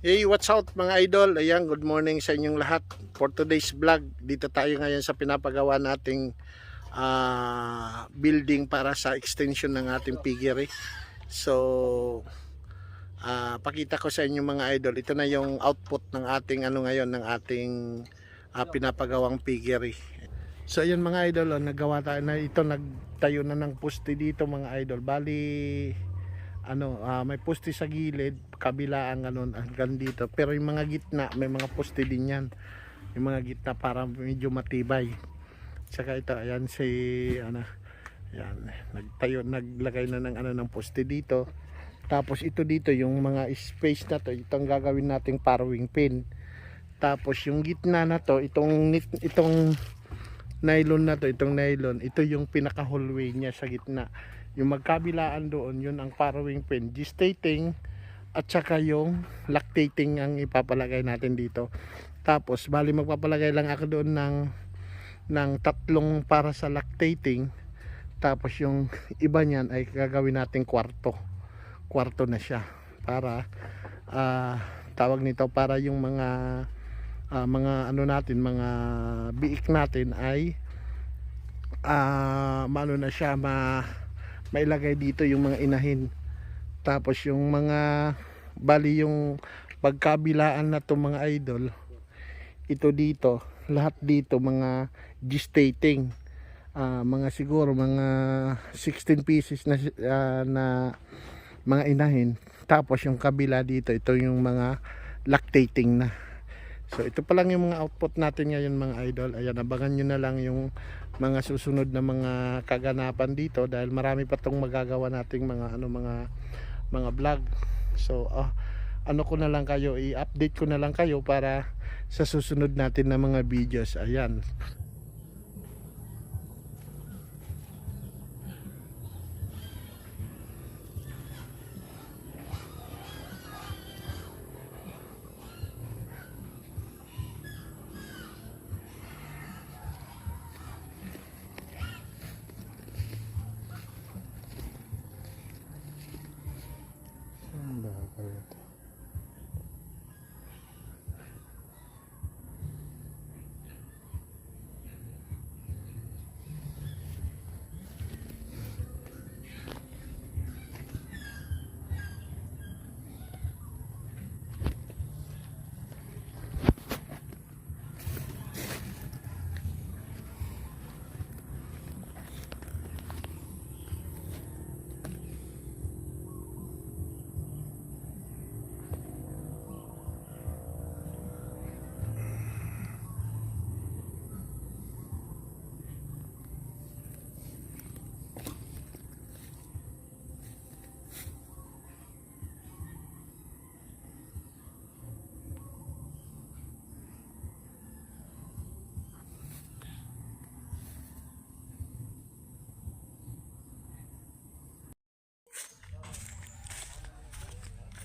Hey, what's out mga idol? Ayan, good morning sa inyong lahat. For today's vlog, dito tayo ngayon sa pinapagawa nating building para sa extension ng ating piggery. So, pakita ko sa inyo mga idol. Ito na yung output ng ating ngayon ng ating pinapagawang piggery. So, ayan mga idol, nagawa tayo na ito, nagtayo na ng poste dito mga idol. Bali may poste sa gilid, kabilaan ganun hanggang dito. Pero yung mga gitna, may mga poste din yan. Yung mga gitna para medyo matibay. Saka ito, ayan ayan, naglagay na ng poste dito. Tapos ito dito, yung mga space na to, itong gagawin nating parwing pin. Tapos yung gitna na to, itong nylon na to, ito yung pinaka hallway niya sa gitna. Yung magkabilaan doon, yun ang parwing pin, gestating at saka yung lactating ang ipapalagay natin dito. Tapos bali magpapalagay lang ako doon ng tatlong para sa lactating. Tapos yung iba niyan ay gagawin natin kwarto na siya para tawag nito, para yung mga mga biik natin ay na siya, mailagay dito yung mga inahin. Tapos yung mga bali yung pagkabilaan na to mga idol, ito dito, lahat dito mga gestating, mga siguro mga 16 pieces na mga inahin. Tapos yung kabila dito, ito yung mga lactating na. So ito pa lang yung mga output natin ngayon mga idol. Ayan, abangan nyo na lang yung mga susunod na mga kaganapan dito, dahil marami pa tong magagawa nating mga vlog. So ko na lang kayo, i-update ko na lang kayo para sa susunod natin na mga videos. Ayan.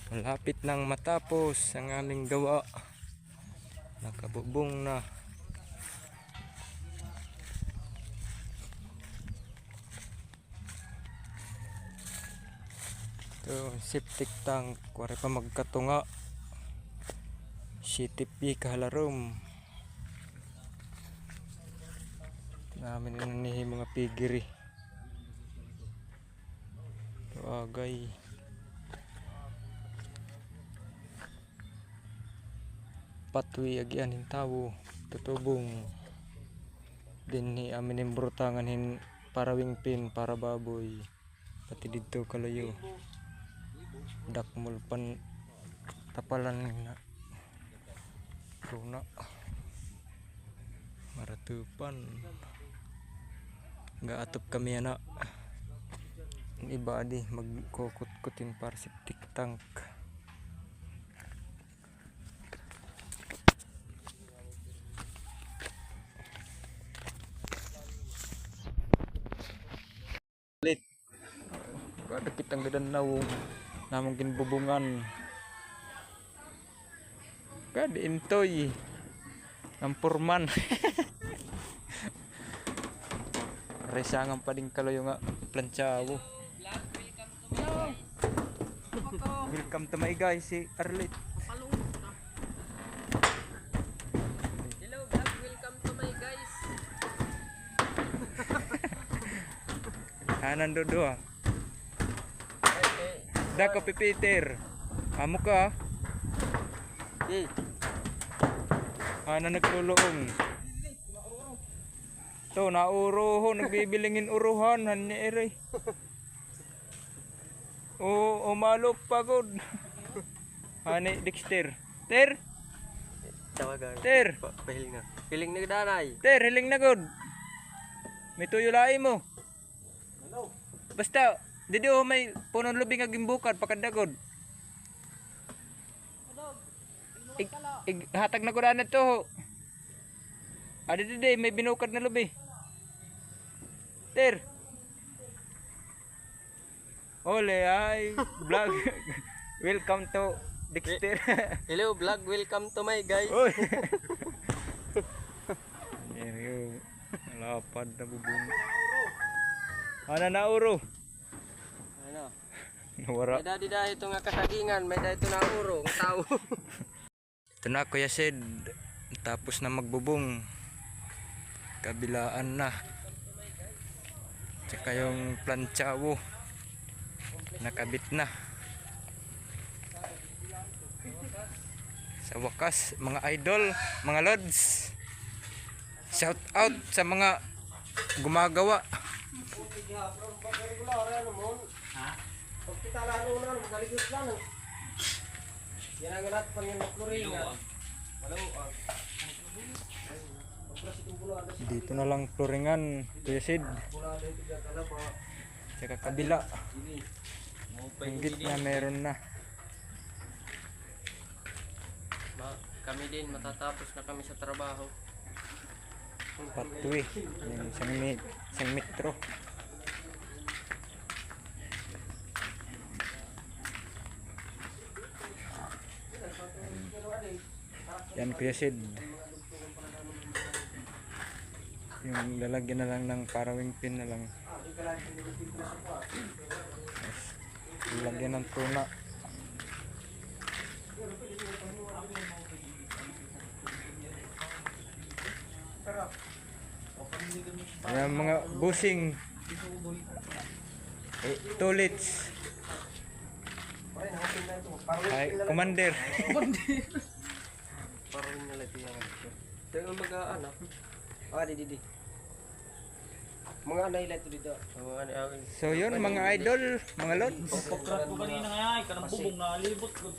Malapit nang matapos ang aming gawa. Nakabubong na. Ito, septic tank. Kuwari pa magkatunga. CTP kahalarom. Namin nanihi mga piggery. Tuagay. Patwi agian hintawo tutubong din ni amin imbrutangan hin parawing pin para baboy pati dito kalayo dakmul pan tapalan na runa maratupan ga atop kami anak iba di magkukut-kutin para septic tank. Kada kitang gadanaw namang ginbubungan kada intoy ang purman resangan pa din kaloyo nga planchawo. Welcome to my guys, si Arlit. Nandodo ah. Dako Peter. Amo ka. Eh, Nagtulong. To nauruho nagbibilingin uruhan han ni ere. O malok pagod. Hani Dexter. Ter, tawagan. Ter. Pahiling na. Hiling na danay. Ter, hiling na god. May tuyo lahi mo. Basta, didi may punong lubing nga gimbukad pakadagod. Hatag na ko na to. Didi may binukad na lubi. Ter. Ole ay vlog. Welcome to Dexter. Hello vlog, welcome to my guys. Oy. Yung lapad na bubong. Na uro. Ano? Nawara. May dadi dahil ito nga kasagingan, may dahil ito na uro, ang tao. Ito na Kuya Sid. Tapos na magbubong. Kabilaan na. Tsaka yung planchawo. Nakabit na. Sa wakas, mga idol, mga lods. Shout out sa mga gumagawa. Dito na lang floringan, Kuya Sid. Tsaka kabila. Yung gitna meron na. Kami din, matatapos na kami sa trabaho. Patwi. Yung isang metro. Yan Kuya Sid. Yung lalagyan na lang ng parawing pin na lang. Lalagyan ng tuna. Ayan mga busing. Tulits. Ay, commander. Parang nalagay yan. Ito yung mag-ano. Di. Mga anay lang ito dito. So yun mga idol, mga lods. Pagkrat ko kanina nga ay, kanang bubong na alibot ko.